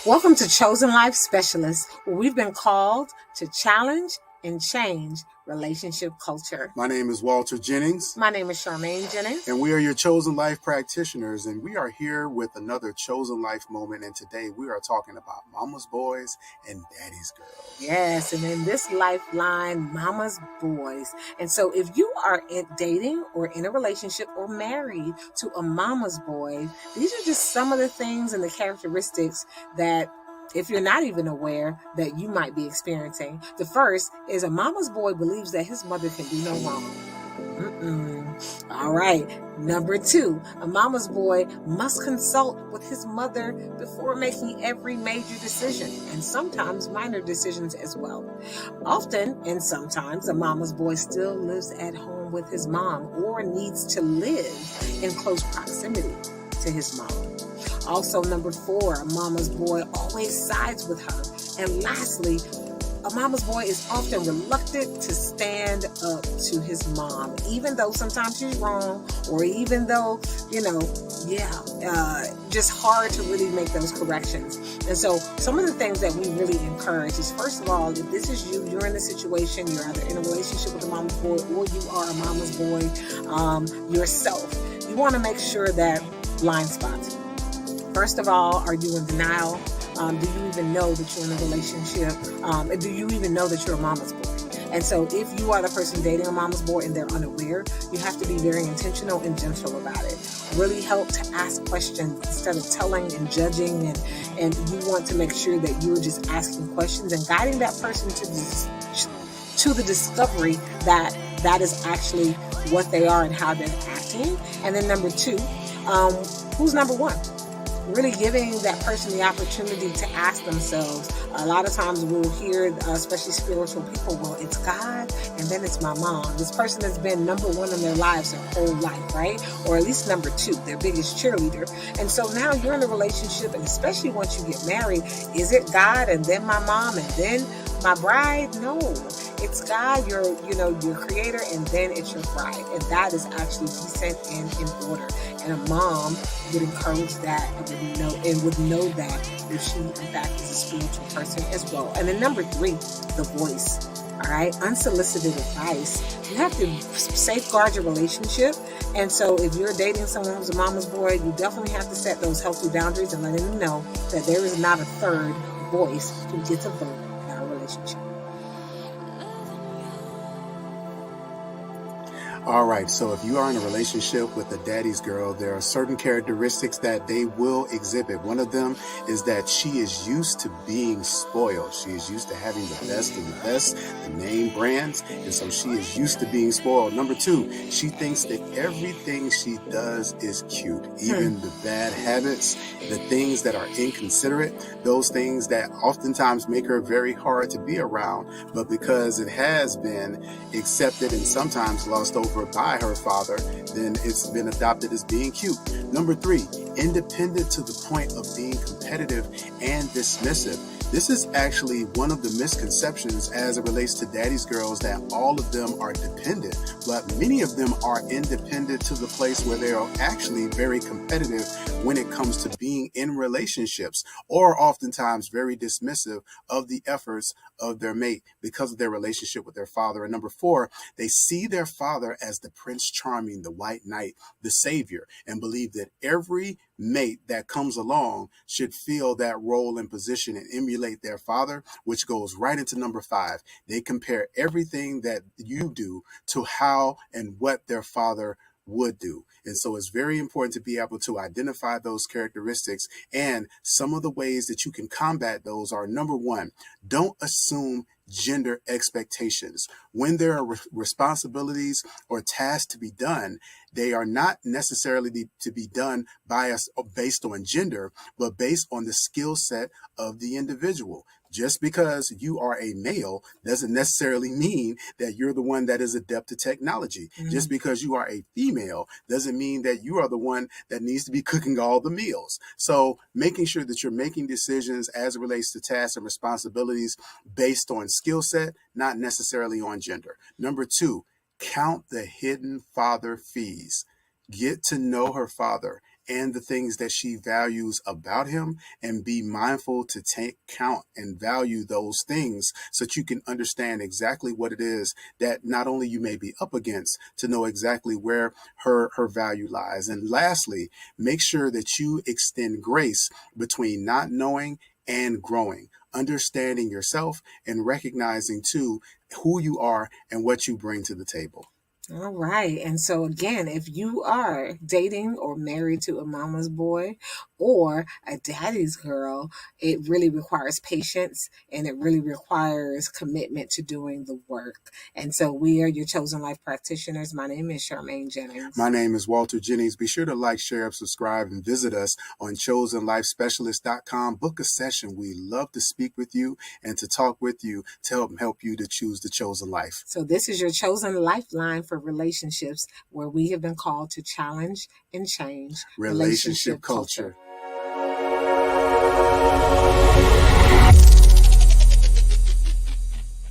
Welcome to Chosen Life Specialists, where we've been called to challenge and change relationship culture. My name is Walter Jennings. My name is Charmaine Jennings. And we are your Chosen Life practitioners, and we are here with another Chosen Life moment. And today we are talking about Mama's boys and Daddy's girls. Yes, and in this Lifeline, Mama's boys. And so if you are dating or in a relationship or married to a mama's boy, these are just some of the things and the characteristics that, if you're not even aware, that you might be experiencing. The first is a mama's boy believes that his mother can do no wrong. All right. Number 2, a mama's boy must consult with his mother before making every major decision, and sometimes minor decisions as well. Often and sometimes a mama's boy still lives at home with his mom or needs to live in close proximity to his mom. Also, number 4, a mama's boy always sides with her. And lastly, a mama's boy is often reluctant to stand up to his mom, even though sometimes she's wrong, or even though, just hard to really make those corrections. And so some of the things that we really encourage is, first of all, if this is you, you're in a situation, you're either in a relationship with a mama's boy or you are a mama's boy yourself, you want to make sure that blind spots. First of all, are you in denial? Do you even know that you're in a relationship? Do you even know that you're a mama's boy? And so if you are the person dating a mama's boy and they're unaware, you have to be very intentional and gentle about it. Really help to ask questions instead of telling and judging. And you want to make sure that you're just asking questions and guiding that person to the discovery that that is actually what they are and how they're acting. And then number 2, who's number 1? Really giving that person the opportunity to ask themselves. A lot of times we'll hear, especially spiritual people, well, it's God and then it's my mom. This person has been number 1 in their lives their whole life, right? Or at least number 2, their biggest cheerleader. And so now you're in a relationship, and especially once you get married, is it God and then my mom and then my bride? No. It's God, your creator, and then it's your bride. And that is actually decent and in order. And a mom would encourage that and would know that if she, in fact, is a spiritual person as well. And then number 3, the voice. All right, unsolicited advice. You have to safeguard your relationship. And so if you're dating someone who's a mama's boy, you definitely have to set those healthy boundaries and letting them know that there is not a third voice who gets a vote in our relationship. All right, so if you are in a relationship with a daddy's girl, there are certain characteristics that they will exhibit. One of them is that she is used to being spoiled. She is used to having the best of the best, the name brands, and so she is used to being spoiled. Number 2, she thinks that everything she does is cute, even the bad habits, the things that are inconsiderate, those things that oftentimes make her very hard to be around, but because it has been accepted and sometimes lost over by her father, then it's been adopted as being cute. Number 3, independent to the point of being competitive and dismissive. This is actually one of the misconceptions as it relates to daddy's girls, that all of them are dependent, but many of them are independent to the place where they are actually very competitive when it comes to being in relationships, or oftentimes very dismissive of the efforts of their mate because of their relationship with their father. And number 4, they see their father as the Prince Charming, the white knight, the savior, and believe that every mate that comes along should fill that role and position and emulate their father, which goes right into number 5. They compare everything that you do to how and what their father would do. And so it's very important to be able to identify those characteristics. And some of the ways that you can combat those are, number 1, don't assume gender expectations. When there are responsibilities or tasks to be done, they are not necessarily to be done by us based on gender, but based on the skill set of the individual. Just because you are a male doesn't necessarily mean that you're the one that is adept to technology. Just because you are a female doesn't mean that you are the one that needs to be cooking all the meals. So making sure that you're making decisions as it relates to tasks and responsibilities based on skill set, not necessarily on gender. Number 2, count the hidden father fees. Get to know her father and the things that she values about him, and be mindful to take count and value those things so that you can understand exactly what it is that not only you may be up against, to know exactly where her value lies. And lastly, make sure that you extend grace between not knowing and growing, understanding yourself and recognizing too who you are and what you bring to the table. All right. And so, again, if you are dating or married to a mama's boy or a daddy's girl, it really requires patience and it really requires commitment to doing the work. And so, we are your chosen life practitioners. My name is Charmaine Jennings. My name is Walter Jennings. Be sure to like, share, subscribe, and visit us on chosenlifespecialist.com. Book a session. We love to speak with you and to talk with you to help you to choose the chosen life. So, this is your chosen lifeline for relationships, where we have been called to challenge and change Relationship culture.